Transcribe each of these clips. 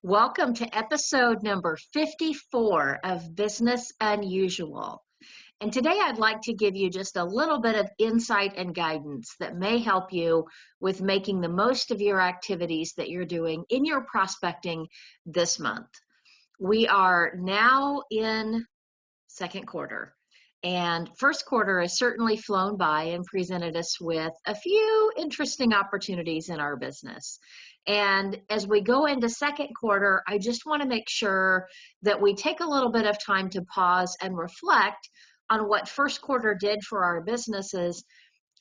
Welcome to episode number 54 of Business Unusual. And today I'd like to give you just a little bit of insight and guidance that may help you with making the most of your activities that you're doing in your prospecting this month. We are now in second quarter. And first quarter has certainly flown by and presented us with a few interesting opportunities in our business. And as we go into second quarter, I just want to make sure that we take a little bit of time to pause and reflect on what first quarter did for our businesses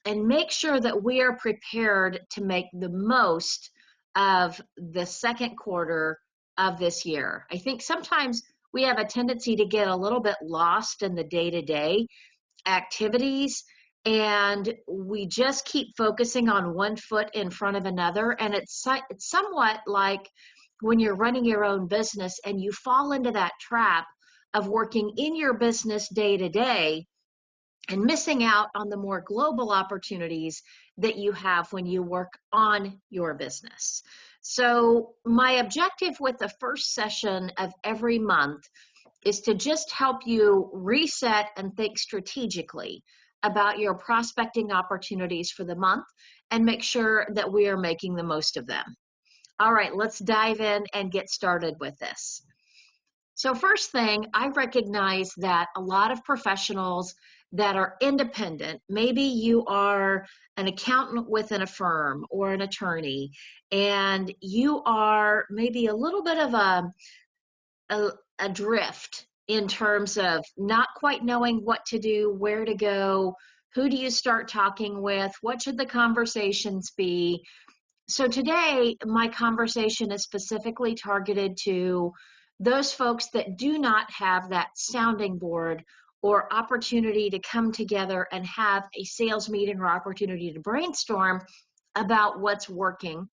and make sure that we are prepared to make the most of the second quarter of this year. I think sometimes we have a tendency to get a little bit lost in the day-to-day activities, and we just keep focusing on one foot in front of another. And it's somewhat like when you're running your own business and you fall into that trap of working in your business day to day and missing out on the more global opportunities that you have when you work on your business. So my objective with the first session of every month is to just help you reset and think strategically about your prospecting opportunities for the month and make sure that we are making the most of them. All right, let's dive in and get started with this. So first thing, I recognize that a lot of professionals that are independent, maybe you are an accountant within a firm or an attorney, and you are maybe a little bit of a drift in terms of not quite knowing what to do, where to go, who do you start talking with, what should the conversations be. So today, my conversation is specifically targeted to those folks that do not have that sounding board or opportunity to come together and have a sales meeting or opportunity to brainstorm about what's working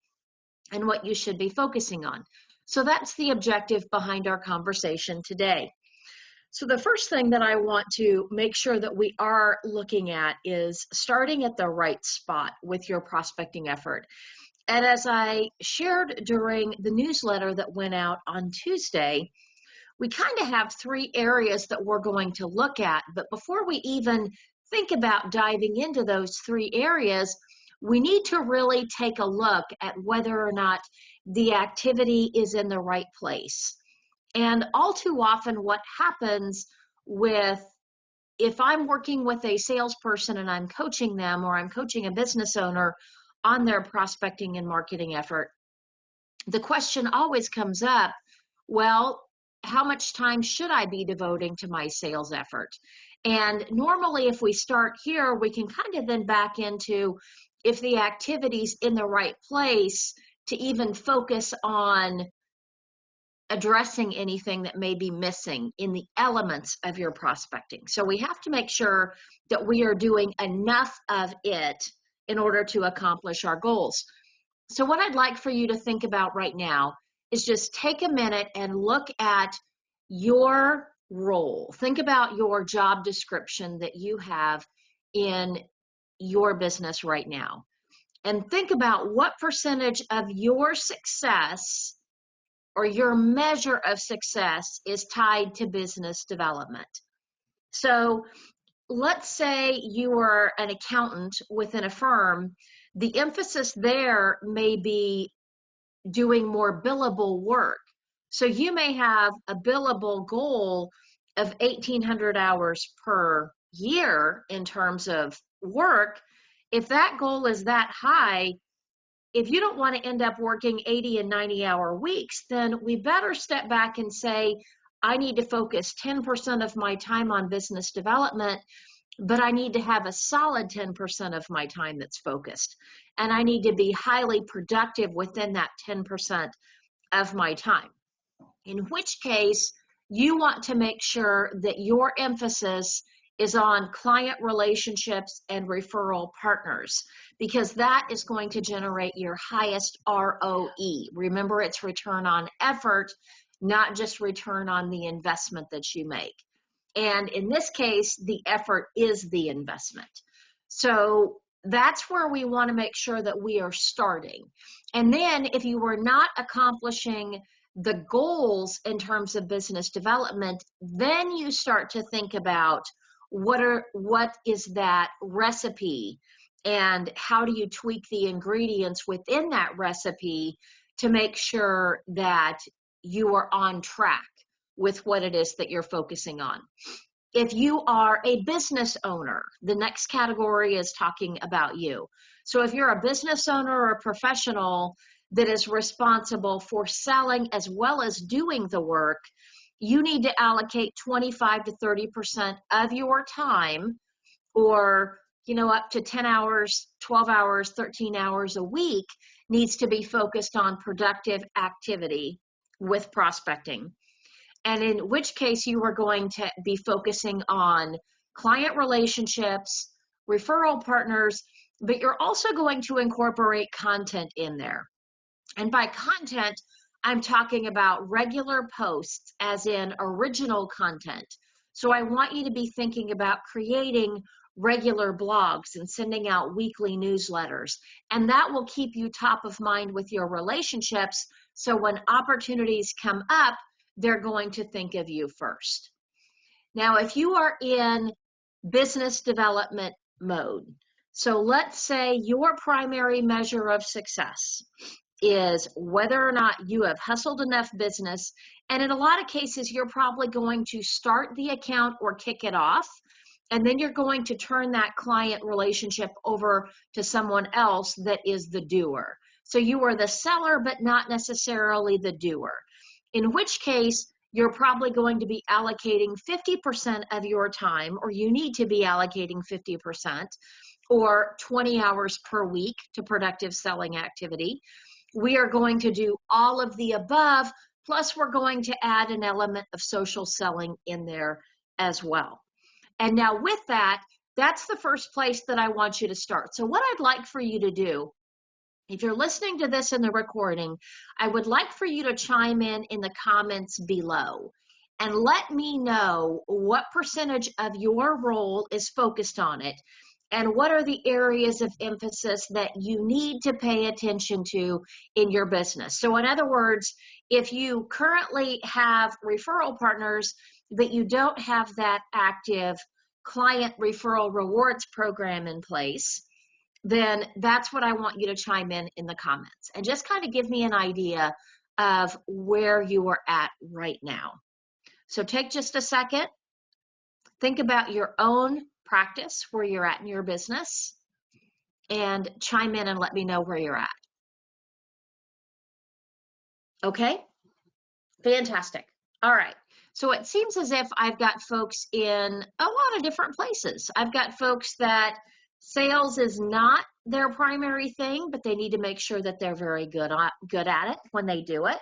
and what you should be focusing on. So that's the objective behind our conversation today. So the first thing that I want to make sure that we are looking at is starting at the right spot with your prospecting effort. And as I shared during the newsletter that went out on Tuesday, we kind of have three areas that we're going to look at. But before we even think about diving into those three areas, we need to really take a look at whether or not the activity is in the right place. And all too often what happens if I'm working with a salesperson and I'm coaching them or I'm coaching a business owner on their prospecting and marketing effort, the question always comes up, well, how much time should I be devoting to my sales effort? And normally if we start here, we can kind of then back into if the activity's in the right place to even focus on addressing anything that may be missing in the elements of your prospecting. So we have to make sure that we are doing enough of it in order to accomplish our goals. So what I'd like for you to think about right now is just take a minute and look at your role. Think about your job description that you have in your business right now. And think about what percentage of your success or your measure of success is tied to business development. So let's say you are an accountant within a firm. The emphasis there may be doing more billable work. So you may have a billable goal of 1,800 hours per year in terms of work. If that goal is that high, if you don't want to end up working 80 and 90-hour weeks, then we better step back and say, I need to focus 10% of my time on business development, but I need to have a solid 10% of my time that's focused. And I need to be highly productive within that 10% of my time. In which case, you want to make sure that your emphasis is on client relationships and referral partners, because that is going to generate your highest ROE. Remember, it's return on effort, not just return on the investment that you make. And in this case, the effort is the investment. So that's where we want to make sure that we are starting. And then if you are not accomplishing the goals in terms of business development, then you start to think about what is that recipe and how do you tweak the ingredients within that recipe to make sure that you are on track with what it is that you're focusing on. If you are a business owner, the next category is talking about you. So if you're a business owner or a professional that is responsible for selling as well as doing the work, you need to allocate 25 to 30% of your time, or up to 10 hours, 12 hours, 13 hours a week, needs to be focused on productive activity with prospecting. And in which case you are going to be focusing on client relationships, referral partners, but you're also going to incorporate content in there. And by content, I'm talking about regular posts, as in original content. So I want you to be thinking about creating regular blogs and sending out weekly newsletters. And that will keep you top of mind with your relationships. So when opportunities come up, they're going to think of you first. Now, if you are in business development mode, so let's say your primary measure of success is whether or not you have hustled enough business, and in a lot of cases, you're probably going to start the account or kick it off, and then you're going to turn that client relationship over to someone else that is the doer. So you are the seller, but not necessarily the doer. In which case, you're probably going to be allocating 50% of your time, or you need to be allocating 50%, or 20 hours per week to productive selling activity. We are going to do all of the above, plus we're going to add an element of social selling in there as well. And now with that, that's the first place that I want you to start. So what I'd like for you to do, if you're listening to this in the recording, I would like for you to chime in the comments below and let me know what percentage of your role is focused on it and what are the areas of emphasis that you need to pay attention to in your business. So in other words, if you currently have referral partners, but you don't have that active client referral rewards program in place, then that's what I want you to chime in the comments and just kind of give me an idea of where you are at right now. So take just a second, think about your own practice, where you're at in your business, and chime in and let me know where you're at. Okay, fantastic. All right. So it seems as if I've got folks in a lot of different places. I've got folks that sales is not their primary thing, but they need to make sure that they're very good at it when they do it.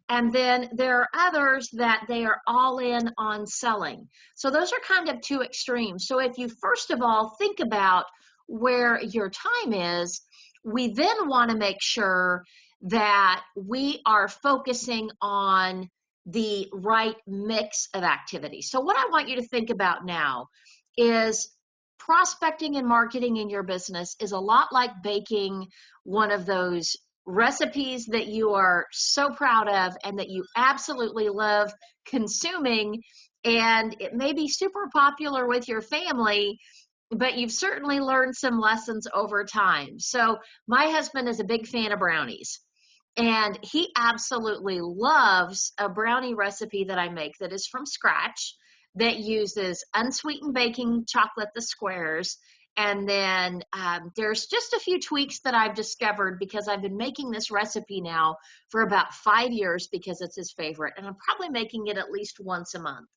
And then there are others that they are all in on selling. So those are kind of two extremes. So if you first of all think about where your time is, we then want to make sure that we are focusing on the right mix of activities. So what I want you to think about now is prospecting and marketing in your business is a lot like baking one of those recipes that you are so proud of and that you absolutely love consuming, and it may be super popular with your family, but you've certainly learned some lessons over time. So my husband is a big fan of brownies, and he absolutely loves a brownie recipe that I make that is from scratch, that uses unsweetened baking chocolate, the squares, and then there's just a few tweaks that I've discovered because I've been making this recipe now for about 5 years because it's his favorite, and I'm probably making it at least once a month.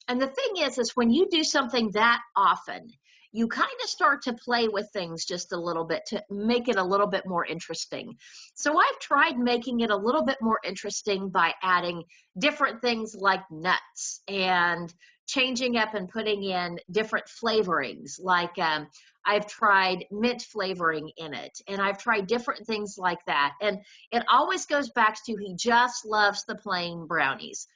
And the thing is when you do something that often, you kind of start to play with things just a little bit to make it a little bit more interesting. So I've tried making it a little bit more interesting by adding different things like nuts and changing up and putting in different flavorings. Like I've tried mint flavoring in it, and I've tried different things like that. And it always goes back to he just loves the plain brownies.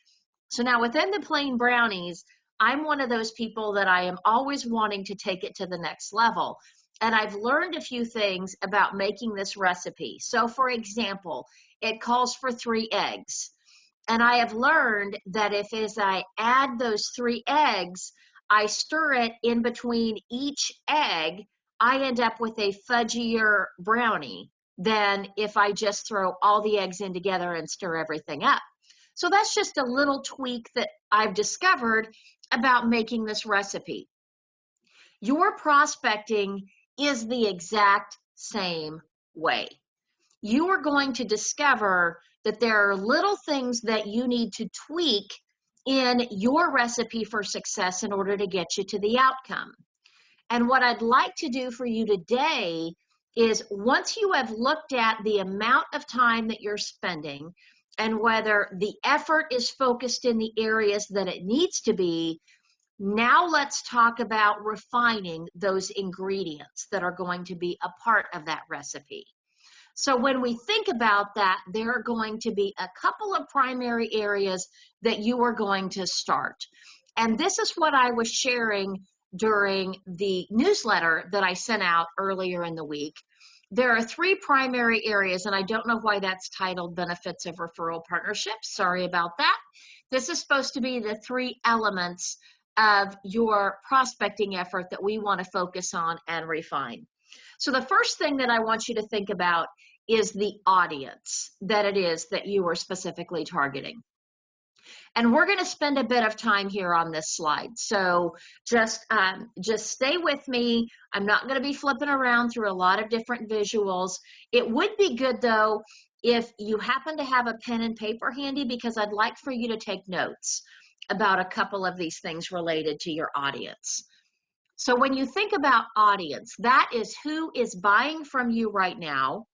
So now within the plain brownies, I'm one of those people that I am always wanting to take it to the next level. And I've learned a few things about making this recipe. So for example, it calls for 3 eggs. And I have learned that if as I add those 3 eggs, I stir it in between each egg, I end up with a fudgier brownie than if I just throw all the eggs in together and stir everything up. So that's just a little tweak that I've discovered about making this recipe. Your prospecting is the exact same way. You are going to discover that there are little things that you need to tweak in your recipe for success in order to get you to the outcome. And what I'd like to do for you today is, once you have looked at the amount of time that you're spending and whether the effort is focused in the areas that it needs to be, now let's talk about refining those ingredients that are going to be a part of that recipe. So when we think about that, there are going to be a couple of primary areas that you are going to start. And this is what I was sharing during the newsletter that I sent out earlier in the week. There are 3 primary areas, and I don't know why that's titled Benefits of Referral Partnerships. Sorry about that. This is supposed to be the 3 elements of your prospecting effort that we want to focus on and refine. So the first thing that I want you to think about is the audience that it is that you are specifically targeting. And we're going to spend a bit of time here on this slide. So just stay with me. I'm not going to be flipping around through a lot of different visuals. It would be good, though, if you happen to have a pen and paper handy, because I'd like for you to take notes about a couple of these things related to your audience. So when you think about audience, that is who is buying from you right now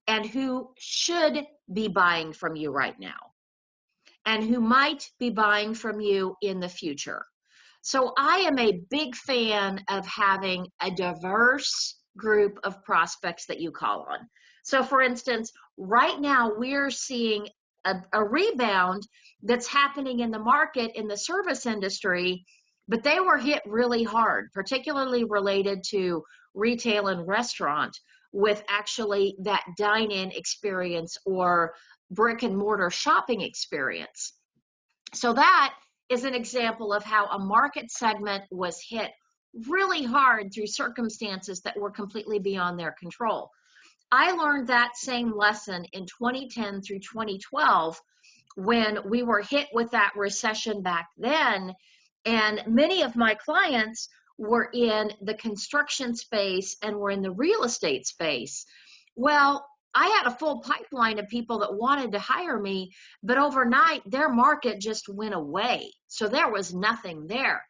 and who should be buying from you right now and who might be buying from you in the future. So I am a big fan of having a diverse group of prospects that you call on. So for instance, right now we're seeing a rebound that's happening in the market in the service industry, but they were hit really hard, particularly related to retail and restaurant, with actually that dine-in experience or brick and mortar shopping experience. So that is an example of how a market segment was hit really hard through circumstances that were completely beyond their control. I learned that same lesson in 2010 through 2012 when we were hit with that recession back then, and many of my clients were in the construction space and were in the real estate space. Well, I had a full pipeline of people that wanted to hire me, but overnight their market just went away. So there was nothing there.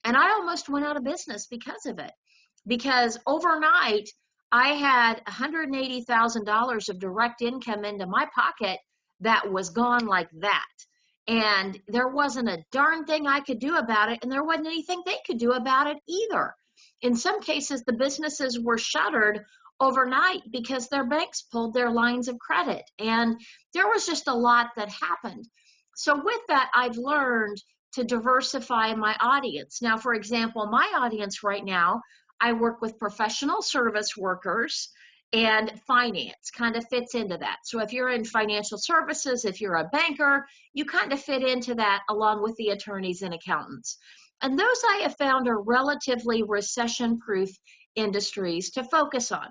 And I almost went out of business because of it. Because overnight I had $180,000 of direct income into my pocket that was gone like that. And there wasn't a darn thing I could do about it, and there wasn't anything they could do about it either. In some cases, the businesses were shuttered overnight because their banks pulled their lines of credit, and there was just a lot that happened. So with that, I've learned to diversify my audience. Now, for example, my audience right now, I work with professional service workers, and finance kind of fits into that. So if you're in financial services, if you're a banker, you kind of fit into that along with the attorneys and accountants. And those I have found are relatively recession-proof industries to focus on.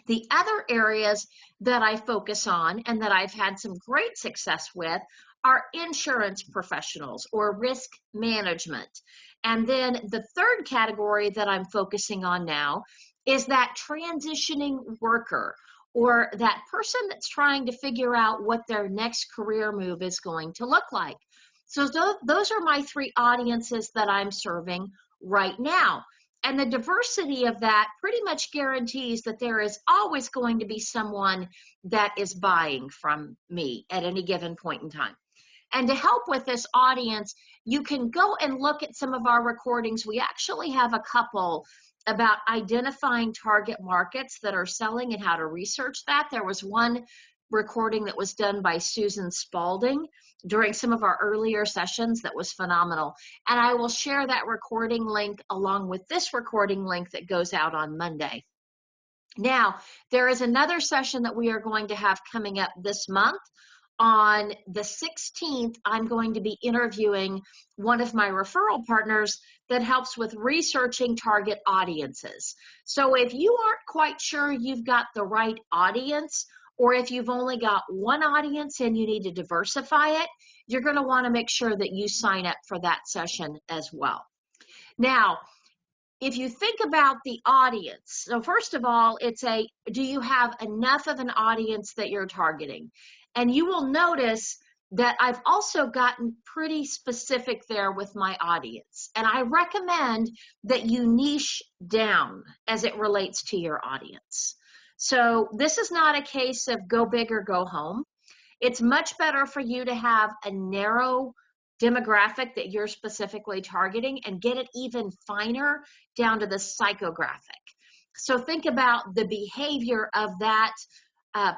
The other areas that I focus on and that I've had some great success with are insurance professionals or risk management. And then the third category that I'm focusing on now is that transitioning worker, or that person that's trying to figure out what their next career move is going to look like. So those are my 3 audiences that I'm serving right now. And the diversity of that pretty much guarantees that there is always going to be someone that is buying from me at any given point in time. And to help with this audience, you can go and look at some of our recordings. We actually have a couple about identifying target markets that are selling and how to research that. There was one recording that was done by Susan Spalding during some of our earlier sessions that was phenomenal. And I will share that recording link along with this recording link that goes out on Monday. Now, there is another session that we are going to have coming up this month on the 16th, I'm going to be interviewing one of my referral partners that helps with researching target audiences. So if you aren't quite sure you've got the right audience, or if you've only got one audience and you need to diversify it, you're going to want to make sure that you sign up for that session as well. Now, if you think about the audience, so first of all, do you have enough of an audience that you're targeting? And you will notice that I've also gotten pretty specific there with my audience. And I recommend that you niche down as it relates to your audience. So this is not a case of go big or go home. It's much better for you to have a narrow demographic that you're specifically targeting and get it even finer down to the psychographic. So think about the behavior of that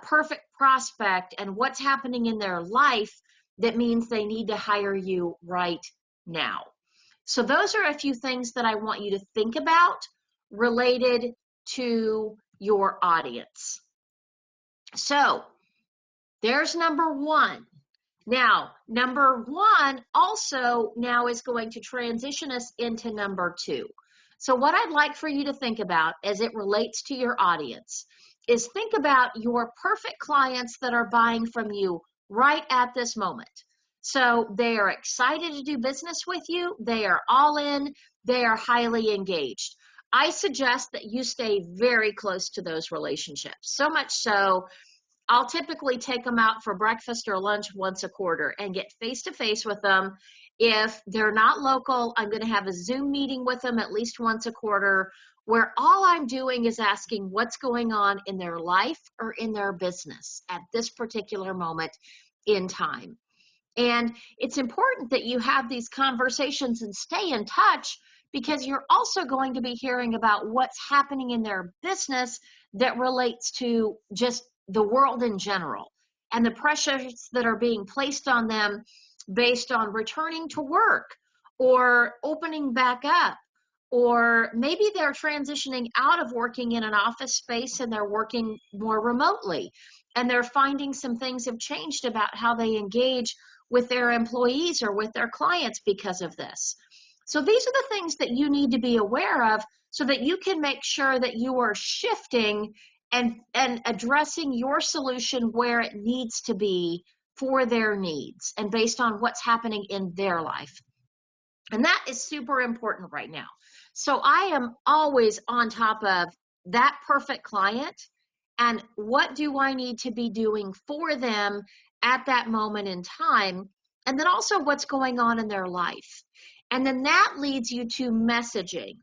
perfect prospect and what's happening in their life that means they need to hire you right now. So those are a few things that I want you to think about related to your audience. So there's number one. Now, number one also now is going to transition us into number two. So what I'd like for you to think about as it relates to your audience is think about your perfect clients that are buying from you right at this moment. So they are excited to do business with you. They are all in. They are highly engaged. I suggest that you stay very close to those relationships. So much so, I'll typically take them out for breakfast or lunch once a quarter and get face-to-face with them. If they're not local, I'm going to have a Zoom meeting with them at least once a quarter where all I'm doing is asking what's going on in their life or in their business at this particular moment in time. And it's important that you have these conversations and stay in touch because you're also going to be hearing about what's happening in their business that relates to just the world in general and the pressures that are being placed on them based on returning to work or opening back up, or maybe they're transitioning out of working in an office space and they're working more remotely and they're finding some things have changed about how they engage with their employees or with their clients because of this. So these are the things that you need to be aware of so that you can make sure that you are shifting and addressing your solution where it needs to be for their needs and based on what's happening in their life. And that is super important right now. So I am always on top of that perfect client and what do I need to be doing for them at that moment in time, and then also what's going on in their life. And then that leads you to messaging,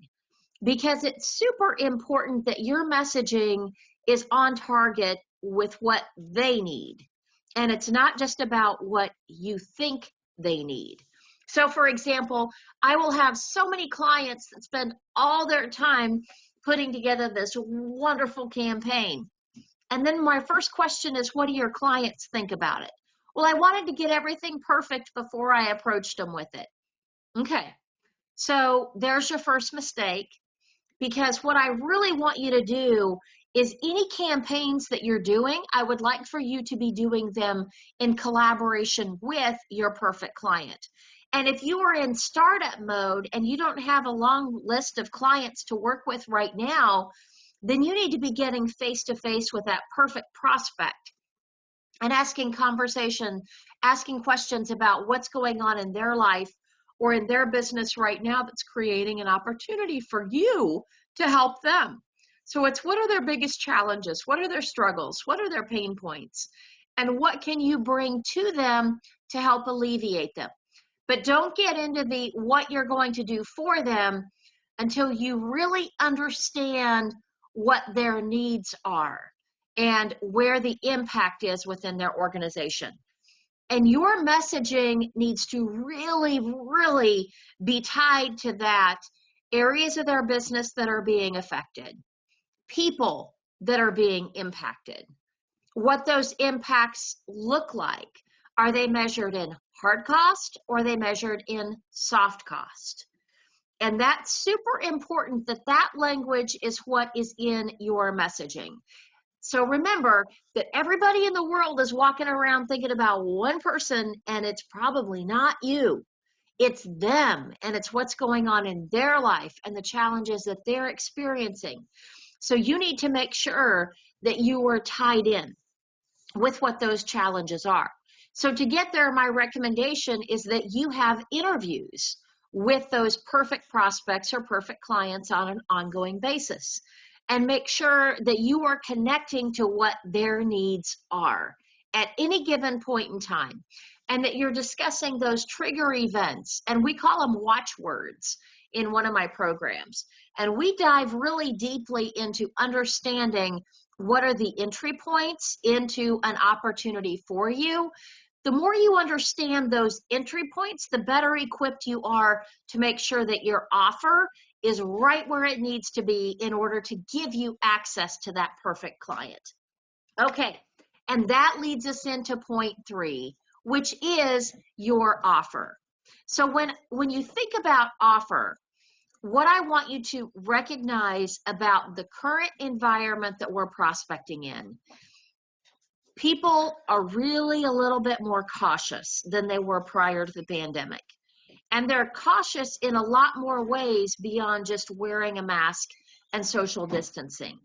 because it's super important that your messaging is on target with what they need. And it's not just about what you think they need. So for example, I will have so many clients that spend all their time putting together this wonderful campaign. And then my first question is, what do your clients think about it? Well, I wanted to get everything perfect before I approached them with it. Okay, so there's your first mistake, because what I really want you to do is any campaigns that you're doing, I would like for you to be doing them in collaboration with your perfect client. And if you are in startup mode and you don't have a long list of clients to work with right now, then you need to be getting face-to-face with that perfect prospect and asking questions about what's going on in their life or in their business right now that's creating an opportunity for you to help them. So it's, what are their biggest challenges? What are their struggles? What are their pain points? And what can you bring to them to help alleviate them? But don't get into the what you're going to do for them until you really understand what their needs are and where the impact is within their organization. And your messaging needs to really, really be tied to that, areas of their business that are being affected, people that are being impacted, what those impacts look like. Are they measured in hard cost or are they measured in soft cost? And that's super important that that language is what is in your messaging. So remember that everybody in the world is walking around thinking about one person, and it's probably not you. It's them, and it's what's going on in their life and the challenges that they're experiencing. So you need to make sure that you are tied in with what those challenges are. So to get there, my recommendation is that you have interviews with those perfect prospects or perfect clients on an ongoing basis, and make sure that you are connecting to what their needs are at any given point in time, and that you're discussing those trigger events, and we call them watchwords in one of my programs. And we dive really deeply into understanding what are the entry points into an opportunity for you. The more you understand those entry points, the better equipped you are to make sure that your offer is right where it needs to be in order to give you access to that perfect client. Okay, and that leads us into point 3, which is your offer. So when you think about offer, what I want you to recognize about the current environment that we're prospecting in, people are really a little bit more cautious than they were prior to the pandemic. And they're cautious in a lot more ways beyond just wearing a mask and social distancing.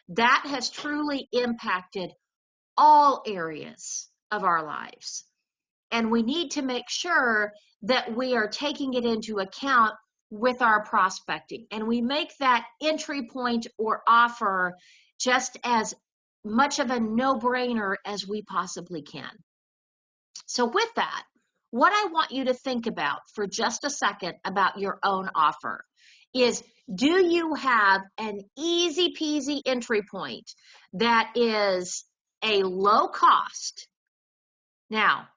That has truly impacted all areas of our lives. And we need to make sure that we are taking it into account with our prospecting. And we make that entry point or offer just as much of a no-brainer as we possibly can. So with that, what I want you to think about for just a second about your own offer is, do you have an easy peasy entry point that is a low cost? Now,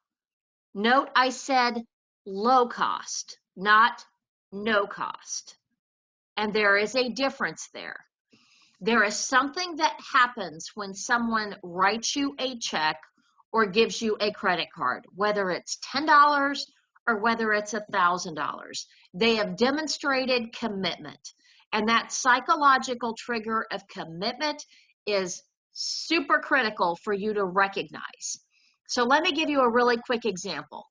note I said low cost, not no cost. And there is a difference there. There is something that happens when someone writes you a check or gives you a credit card, whether it's $10 or whether it's $1,000. They have demonstrated commitment. And that psychological trigger of commitment is super critical for you to recognize. So let me give you a really quick example.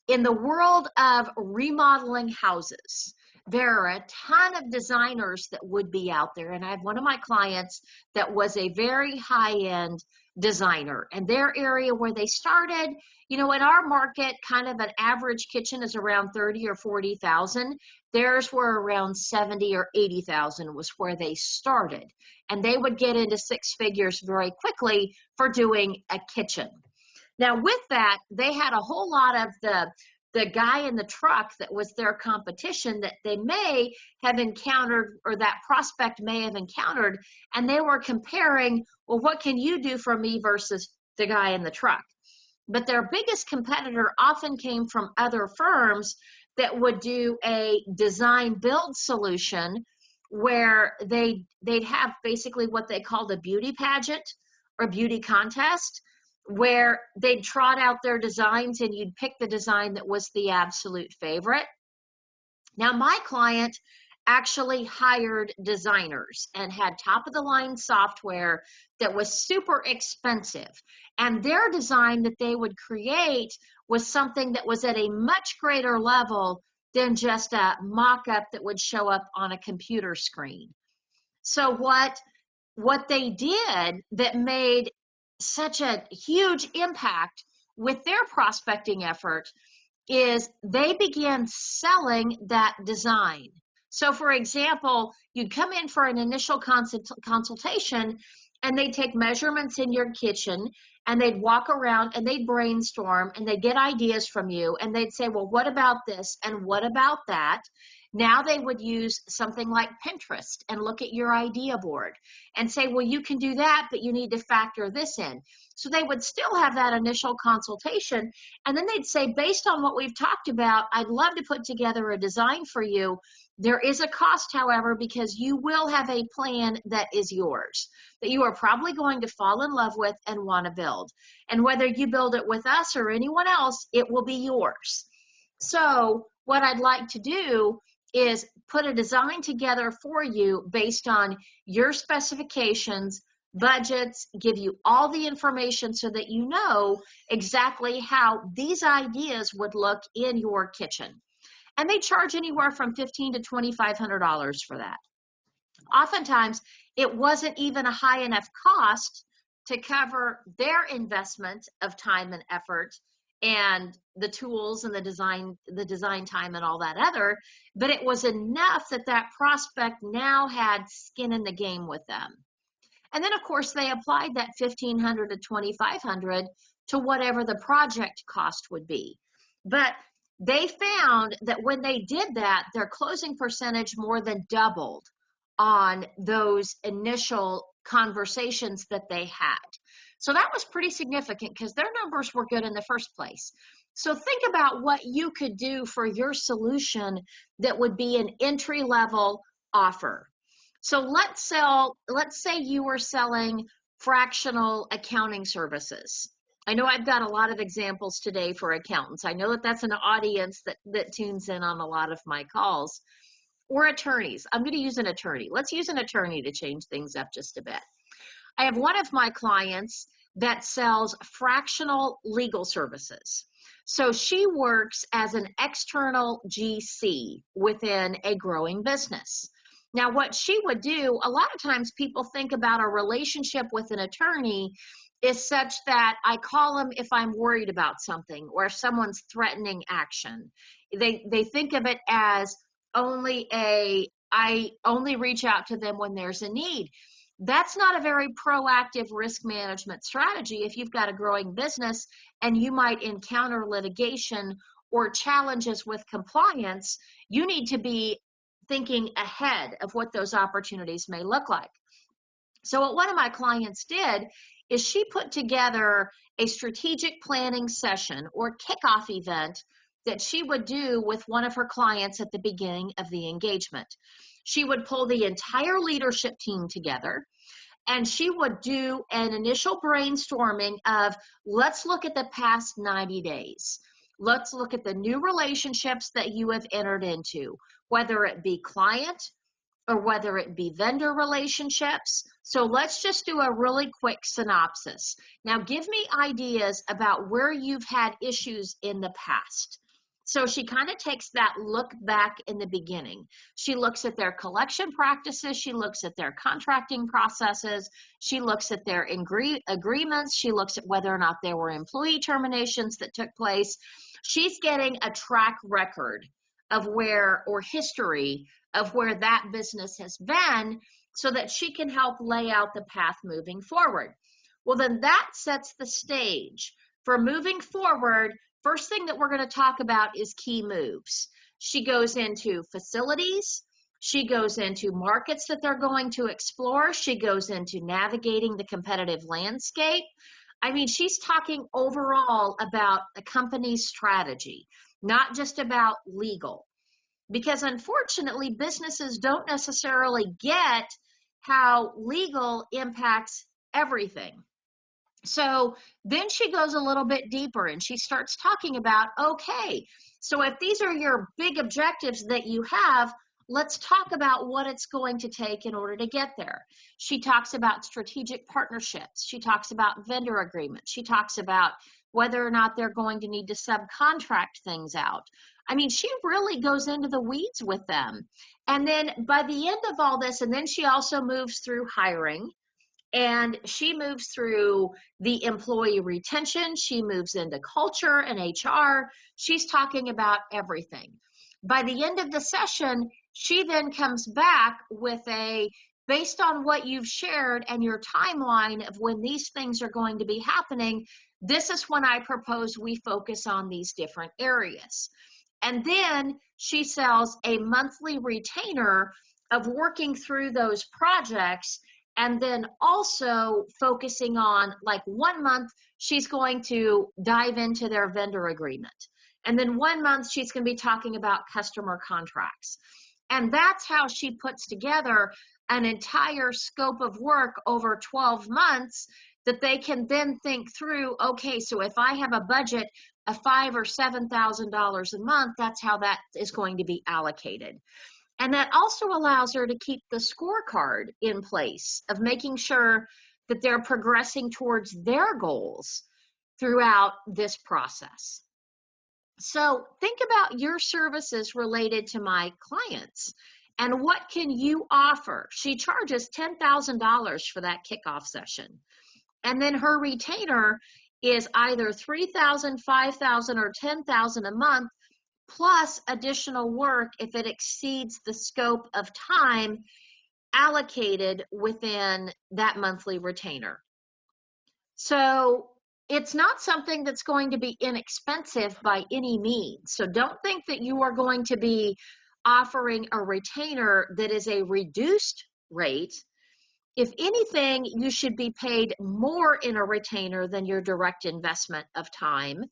In the world of remodeling houses, there are a ton of designers that would be out there. And I have one of my clients that was a very high-end designer. And their area where they started, in our market, kind of an average kitchen is around 30 or 40,000. Theirs were around 70 or 80,000 was where they started. And they would get into 6 figures very quickly for doing a kitchen. Now, with that, they had a whole lot of the guy in the truck that was their competition that they may have encountered, or that prospect may have encountered, and they were comparing, well, what can you do for me versus the guy in the truck? But their biggest competitor often came from other firms that would do a design build solution where they'd have basically what they called a beauty pageant or beauty contest, where they'd trot out their designs and you'd pick the design that was the absolute favorite. Now, my client actually hired designers and had top-of-the-line software that was super expensive. And their design that they would create was something that was at a much greater level than just a mock-up that would show up on a computer screen. So what they did that made such a huge impact with their prospecting effort is they began selling that design. So for example, you'd come in for an initial consultation and they'd take measurements in your kitchen and they'd walk around and they'd brainstorm and they'd get ideas from you and they'd say, well, what about this and what about that? Now they would use something like Pinterest and look at your idea board and say, well, you can do that, but you need to factor this in. So they would still have that initial consultation. And then they'd say, based on what we've talked about, I'd love to put together a design for you. There is a cost, however, because you will have a plan that is yours, that you are probably going to fall in love with and want to build. And whether you build it with us or anyone else, it will be yours. So what I'd like to do is put a design together for you based on your specifications, budgets, give you all the information so that you know exactly how these ideas would look in your kitchen. And they charge anywhere from $1,500 to $2,500 for that. Oftentimes, it wasn't even a high enough cost to cover their investment of time and effort and the tools and the design time and all that other, but it was enough that that prospect now had skin in the game with them. And then, of course, they applied that $1,500 to $2,500 to whatever the project cost would be. But they found that when they did that, their closing percentage more than doubled on those initial conversations that they had. So that was pretty significant because their numbers were good in the first place. So think about what you could do for your solution that would be an entry-level offer. So let's say you were selling fractional accounting services. I know I've got a lot of examples today for accountants. I know that that's an audience that tunes in on a lot of my calls. Or attorneys. I'm going to use an attorney. Let's use an attorney to change things up just a bit. I have one of my clients that sells fractional legal services. So she works as an external GC within a growing business. Now, what she would do, a lot of times people think about a relationship with an attorney is such that I call them if I'm worried about something or if someone's threatening action. They think of it as I only reach out to them when there's a need. That's not a very proactive risk management strategy if you've got a growing business and you might encounter litigation or challenges with compliance. You need to be thinking ahead of what those opportunities may look like. So what one of my clients did is she put together a strategic planning session or kickoff event that she would do with one of her clients at the beginning of the engagement. She would pull the entire leadership team together and she would do an initial brainstorming of, let's look at the past 90 days. Let's look at the new relationships that you have entered into, whether it be client or whether it be vendor relationships. So let's just do a really quick synopsis. Now give me ideas about where you've had issues in the past. So she kind of takes that look back in the beginning. She looks at their collection practices. She looks at their contracting processes. She looks at their agreements. She looks at whether or not there were employee terminations that took place. She's getting a track record of where, or history of where that business has been so that she can help lay out the path moving forward. Well, then that sets the stage for moving forward. First thing that we're going to talk about is key moves. She goes into facilities. She goes into markets that they're going to explore. She goes into navigating the competitive landscape. I mean, she's talking overall about a company's strategy, not just about legal. Because unfortunately, businesses don't necessarily get how legal impacts everything. So then she goes a little bit deeper and she starts talking about, okay, so if these are your big objectives that you have, let's talk about what it's going to take in order to get there. She talks about strategic partnerships. She talks about vendor agreements. She talks about whether or not they're going to need to subcontract things out. I mean, she really goes into the weeds with them. And then by the end of all this, and then she also moves through hiring. And she moves through the employee retention. She moves into culture and HR. She's talking about everything. By the end of the session, she then comes back with based on what you've shared and your timeline of when these things are going to be happening, this is when I propose we focus on these different areas. And then she sells a monthly retainer of working through those projects. And then also focusing on, like, 1 month, she's going to dive into their vendor agreement. And then 1 month, she's going to be talking about customer contracts. And that's how she puts together an entire scope of work over 12 months that they can then think through, okay, so if I have a budget of $5,000 or $7,000 a month, that's how that is going to be allocated. And that also allows her to keep the scorecard in place of making sure that they're progressing towards their goals throughout this process. So think about your services related to my clients and what can you offer? She charges $10,000 for that kickoff session. And then her retainer is either $3,000, $5,000, or $10,000 a month, plus additional work if it exceeds the scope of time allocated within that monthly retainer. So it's not something that's going to be inexpensive by any means. So don't think that you are going to be offering a retainer that is a reduced rate. If anything, you should be paid more in a retainer than your direct investment of time,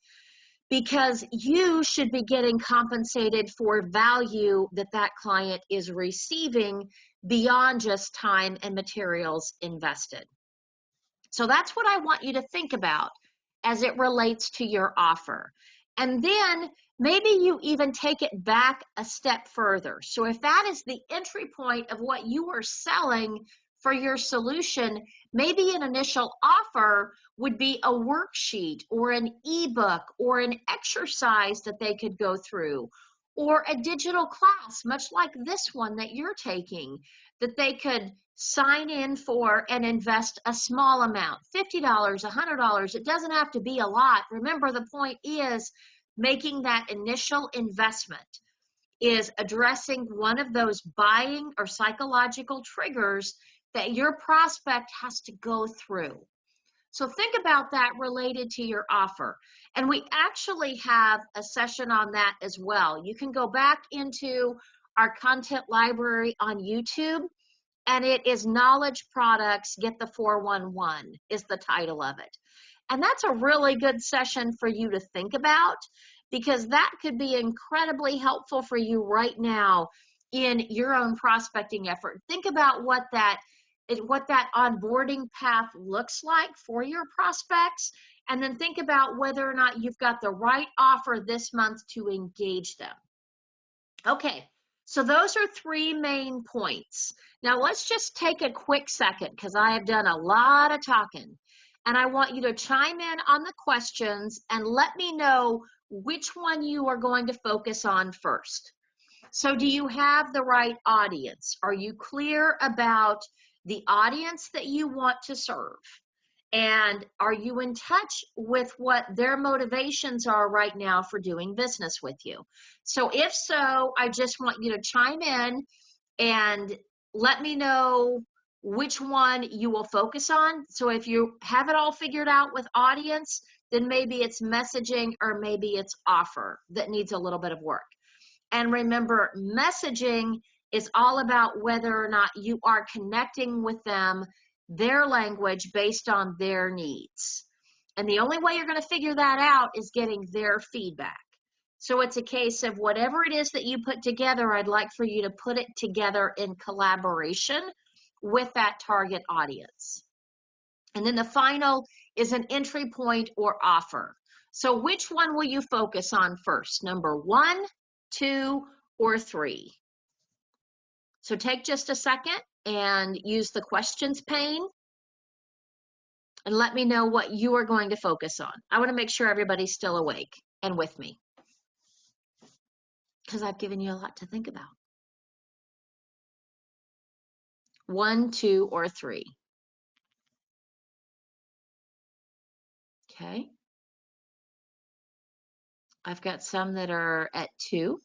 because you should be getting compensated for value that that client is receiving beyond just time and materials invested. So that's what I want you to think about as it relates to your offer. And then maybe you even take it back a step further. So if that is the entry point of what you are selling for your solution, maybe an initial offer would be a worksheet or an ebook or an exercise that they could go through, or a digital class, much like this one that you're taking, that they could sign in for and invest a small amount, $50, $100. It doesn't have to be a lot. Remember, the point is making that initial investment is addressing one of those buying or psychological triggers that your prospect has to go through. So think about that related to your offer. And we actually have a session on that as well. You can go back into our content library on YouTube, and it is Knowledge Products Get the 411 is the title of it. And that's a really good session for you to think about, because that could be incredibly helpful for you right now in your own prospecting effort. Think about what that onboarding path looks like for your prospects, and then think about whether or not you've got the right offer this month to engage them. Okay, so those are 3 main points. Now let's just take a quick second, because I have done a lot of talking, and I want you to chime in on the questions and let me know which one you are going to focus on first. So do you have the right audience? Are you clear about the audience that you want to serve? And are you in touch with what their motivations are right now for doing business with you? So if so, I just want you to chime in and let me know which one you will focus on. So if you have it all figured out with audience, then maybe it's messaging or maybe it's offer that needs a little bit of work. And remember, messaging is all about whether or not you are connecting with them, their language based on their needs. And the only way you're going to figure that out is getting their feedback. So it's a case of whatever it is that you put together, I'd like for you to put it together in collaboration with that target audience. And then the final is an entry point or offer. So which one will you focus on first? Number 1, 2, or 3? So take just a second and use the questions pane and let me know what you are going to focus on. I want to make sure everybody's still awake and with me, because I've given you a lot to think about. 1, 2, or 3. Okay. I've got some that are at 2.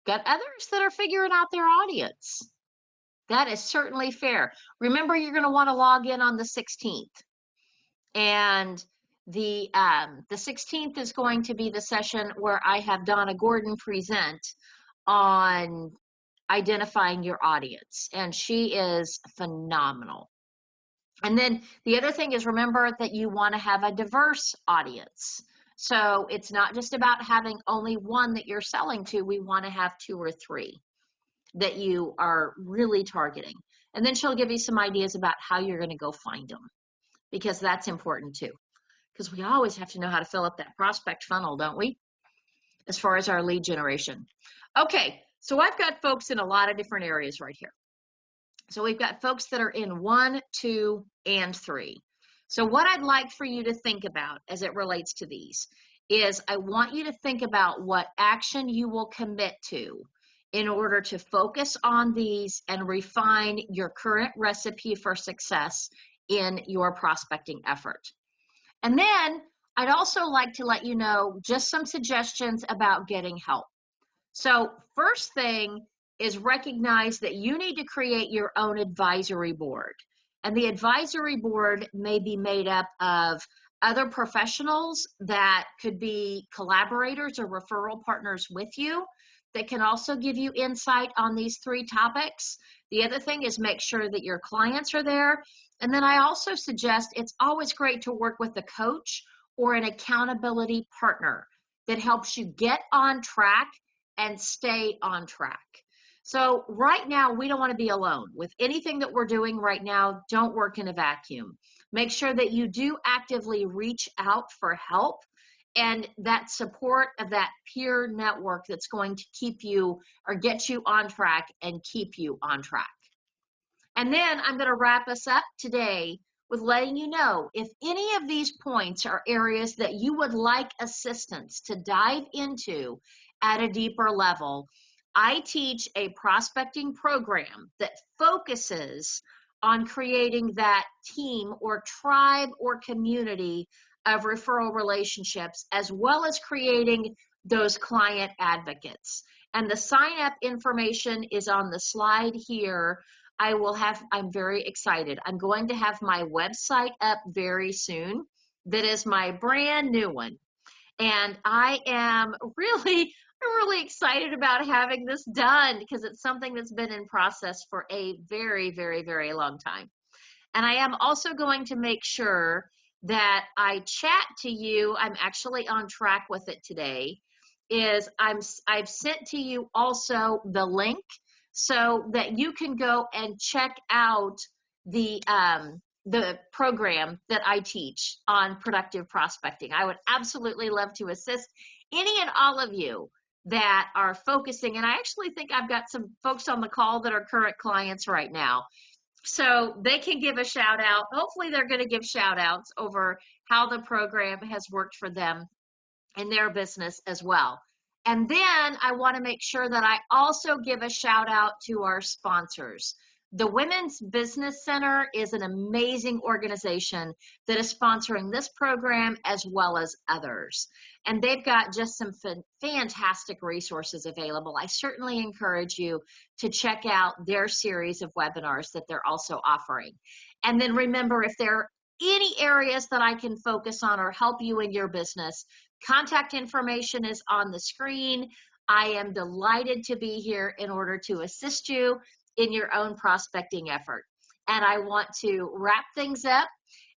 Got others that are figuring out their audience. That is certainly fair. Remember, you're going to want to log in on the 16th. And the 16th is going to be the session where I have Donna Gordon present on identifying your audience. And she is phenomenal. And then the other thing is, remember that you want to have a diverse audience. So it's not just about having only one that you're selling to. We want to have 2 or 3 that you are really targeting. And then she'll give you some ideas about how you're going to go find them, because that's important too. Because we always have to know how to fill up that prospect funnel, don't we? As far as our lead generation. Okay, so I've got folks in a lot of different areas right here. So we've got folks that are in 1, 2, and 3. So what I'd like for you to think about as it relates to these is I want you to think about what action you will commit to in order to focus on these and refine your current recipe for success in your prospecting effort. And then I'd also like to let you know just some suggestions about getting help. So first thing is recognize that you need to create your own advisory board. And the advisory board may be made up of other professionals that could be collaborators or referral partners with you that can also give you insight on these 3 topics. The other thing is make sure that your clients are there. And then I also suggest it's always great to work with a coach or an accountability partner that helps you get on track and stay on track. So right now, we don't want to be alone. With anything that we're doing right now, don't work in a vacuum. Make sure that you do actively reach out for help and that support of that peer network that's going to keep you or get you on track and keep you on track. And then I'm going to wrap us up today with letting you know if any of these points are areas that you would like assistance to dive into at a deeper level. I teach a prospecting program that focuses on creating that team or tribe or community of referral relationships, as well as creating those client advocates. And the sign up information is on the slide here. I'm very excited. I'm going to have my website up very soon. That is my brand new one. And I am really excited about having this done because it's something that's been in process for a very long time. And I am also going to make sure that I chat to you. I'm actually on track with it today. I've sent to you also the link so that you can go and check out the program that I teach on productive prospecting. I would absolutely love to assist any and all of you that are focusing. And I actually think I've got some folks on the call that are current clients right now. So they can give a shout out. Hopefully they're going to give shout outs over how the program has worked for them in their business as well. And then I want to make sure that I also give a shout out to our sponsors. The Women's Business Center is an amazing organization that is sponsoring this program as well as others. And they've got just some fantastic resources available. I certainly encourage you to check out their series of webinars that they're also offering. And then remember, if there are any areas that I can focus on or help you in your business, contact information is on the screen. I am delighted to be here in order to assist you in your own prospecting effort. And I want to wrap things up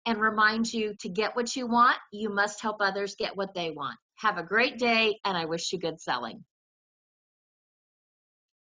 and remind you to get what you want, you must help others get what they want. Have a great day, and I wish you good selling.